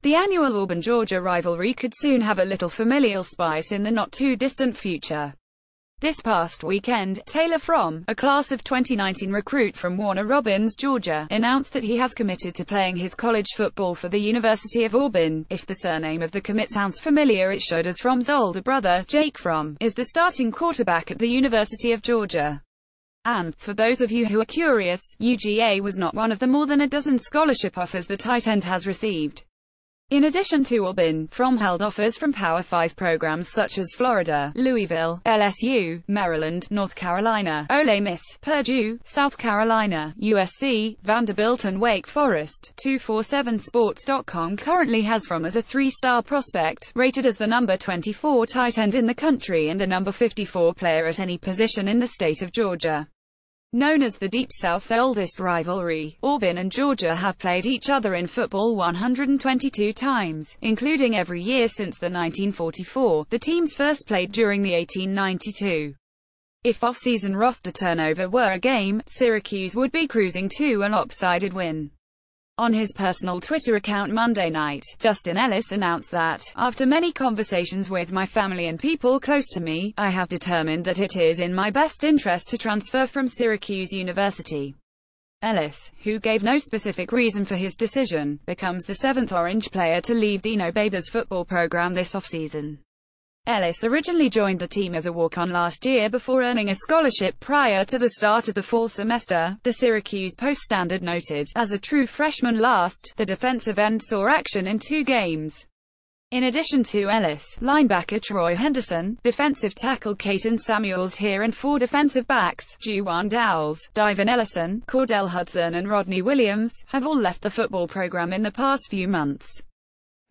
The annual Auburn-Georgia rivalry could soon have a little familial spice in the not-too-distant future. This past weekend, Taylor Fromm, a class of 2019 recruit from Warner Robins, Georgia, announced that he has committed to playing his college football for the University of Auburn. If the surname of the commit sounds familiar, it should, as Fromm's older brother, Jake Fromm, is the starting quarterback at the University of Georgia. And, for those of you who are curious, UGA was not one of the more than a dozen scholarship offers the tight end has received. In addition to Auburn, Fromm held offers from Power 5 programs such as Florida, Louisville, LSU, Maryland, North Carolina, Ole Miss, Purdue, South Carolina, USC, Vanderbilt and Wake Forest. 247sports.com currently has Fromm as a 3-star prospect, rated as the number 24 tight end in the country and the number 54 player at any position in the state of Georgia. Known as the Deep South's oldest rivalry, Auburn and Georgia have played each other in football 122 times, including every year since the 1944. The teams first played during the 1892. If off-season roster turnover were a game, Syracuse would be cruising to a lopsided win. On his personal Twitter account Monday night, Justin Ellis announced that, "After many conversations with my family and people close to me, I have determined that it is in my best interest to transfer from Syracuse University." Ellis, who gave no specific reason for his decision, becomes the 7th Orange player to leave Dino Babers' football program this offseason. Ellis originally joined the team as a walk-on last year before earning a scholarship prior to the start of the fall semester, the Syracuse Post-Standard noted. As a true freshman the defensive end saw action in 2 games. In addition to Ellis, linebacker Troy Henderson, defensive tackle Caton Samuels here and 4 defensive backs, Juwan Dowles, Dyvin Ellison, Cordell Hudson and Rodney Williams, have all left the football program in the past few months.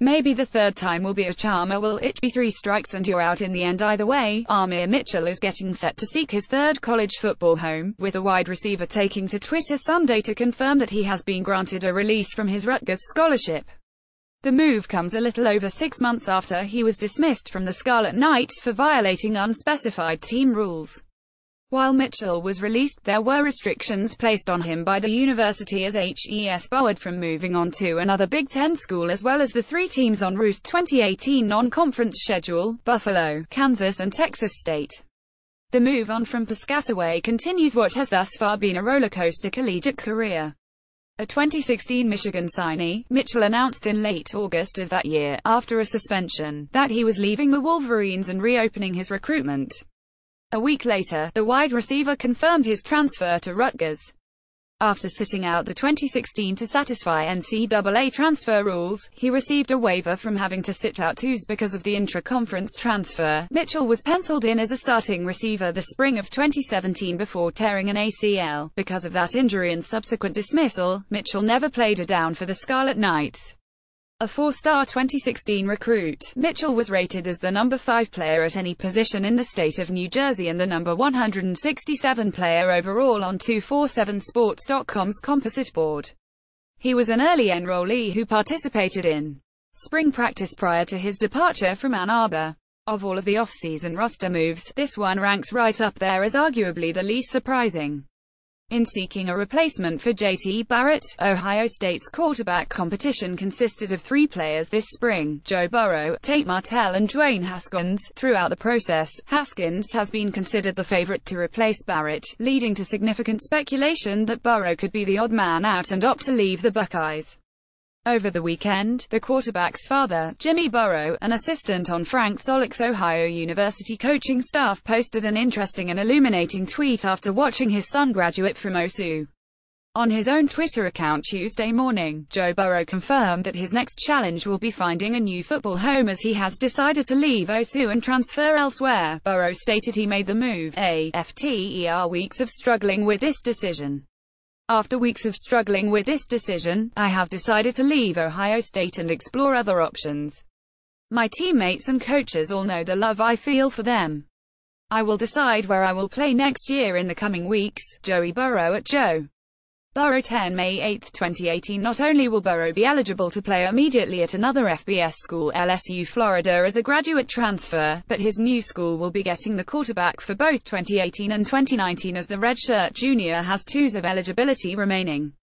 Maybe the third time will be a charm, or will it be 3 strikes and you're out in the end? Either way, Amir Mitchell is getting set to seek his 3rd college football home, with a wide receiver taking to Twitter Sunday to confirm that he has been granted a release from his Rutgers scholarship. The move comes a little over 6 months after he was dismissed from the Scarlet Knights for violating unspecified team rules. While Mitchell was released, there were restrictions placed on him by the university as HES barred from moving on to another Big Ten school, as well as the 3 teams on Roost's 2018 non-conference schedule: Buffalo, Kansas and Texas State. The move on from Piscataway continues what has thus far been a rollercoaster collegiate career. A 2016 Michigan signee, Mitchell announced in late August of that year, after a suspension, that he was leaving the Wolverines and reopening his recruitment. A week later, the wide receiver confirmed his transfer to Rutgers. After sitting out the 2016 to satisfy NCAA transfer rules, he received a waiver from having to sit out 2s because of the intra-conference transfer. Mitchell was penciled in as a starting receiver the spring of 2017 before tearing an ACL. Because of that injury and subsequent dismissal, Mitchell never played a down for the Scarlet Knights. A 4-star 2016 recruit, Mitchell was rated as the number 5 player at any position in the state of New Jersey and the number 167 player overall on 247sports.com's composite board. He was an early enrollee who participated in spring practice prior to his departure from Ann Arbor. Of all of the off-season roster moves, this one ranks right up there as arguably the least surprising. In seeking a replacement for J.T. Barrett, Ohio State's quarterback competition consisted of 3 players this spring: Joe Burrow, Tate Martell and Dwayne Haskins. Throughout the process, Haskins has been considered the favorite to replace Barrett, leading to significant speculation that Burrow could be the odd man out and opt to leave the Buckeyes. Over the weekend, the quarterback's father, Jimmy Burrow, an assistant on Frank Solik's Ohio University coaching staff, posted an interesting and illuminating tweet after watching his son graduate from OSU. On his own Twitter account Tuesday morning, Joe Burrow confirmed that his next challenge will be finding a new football home, as he has decided to leave OSU and transfer elsewhere. Burrow stated he made the move after weeks of struggling with this decision. "After weeks of struggling with this decision, I have decided to leave Ohio State and explore other options. My teammates and coaches all know the love I feel for them. I will decide where I will play next year in the coming weeks." Joey Burrow at Joe Burrow 10 May 8, 2018. Not only will Burrow be eligible to play immediately at another FBS school, LSU Florida, as a graduate transfer, but his new school will be getting the quarterback for both 2018 and 2019, as the redshirt junior has 2s of eligibility remaining.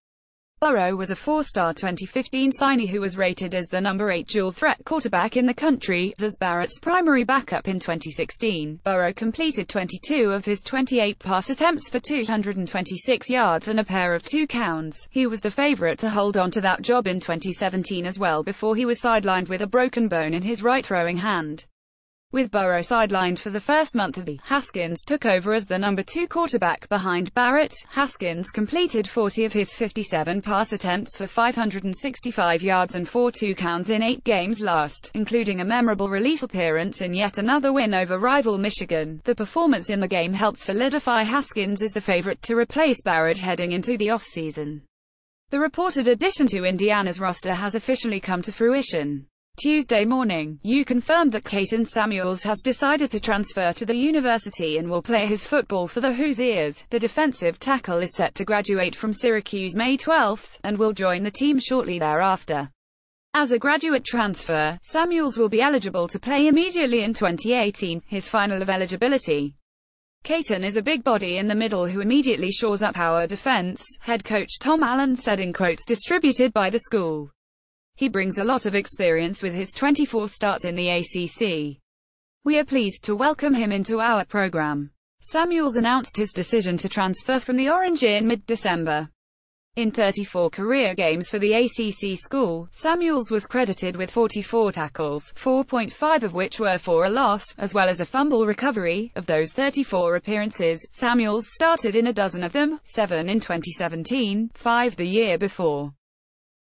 Burrow was a four-star 2015 signee who was rated as the number 8 dual-threat quarterback in the country. As Barrett's primary backup in 2016, Burrow completed 22 of his 28 pass attempts for 226 yards and a pair of touchdowns. He was the favorite to hold on to that job in 2017 as well, before he was sidelined with a broken bone in his right throwing hand. With Burrow sidelined for the first month of the Haskins took over as the number 2 quarterback behind Barrett. Haskins completed 40 of his 57 pass attempts for 565 yards and 4 touchdowns in 8 games last, including a memorable relief appearance in yet another win over rival Michigan. The performance in the game helped solidify Haskins as the favorite to replace Barrett heading into the offseason. The reported addition to Indiana's roster has officially come to fruition. Tuesday morning, U confirmed that Kaiten Samuels has decided to transfer to the university and will play his football for the Hoosiers. The defensive tackle is set to graduate from Syracuse May 12, and will join the team shortly thereafter. As a graduate transfer, Samuels will be eligible to play immediately in 2018, his final of eligibility. Kaiten is a big body in the middle who immediately shores up our defense, head coach Tom Allen said in quotes distributed by the school. He brings a lot of experience with his 24 starts in the ACC. We are pleased to welcome him into our program. Samuels announced his decision to transfer from the Orange in mid-December. In 34 career games for the ACC school, Samuels was credited with 44 tackles, 4.5 of which were for a loss, as well as a fumble recovery. Of those 34 appearances, Samuels started in a dozen of them, 7 in 2017, 5 the year before.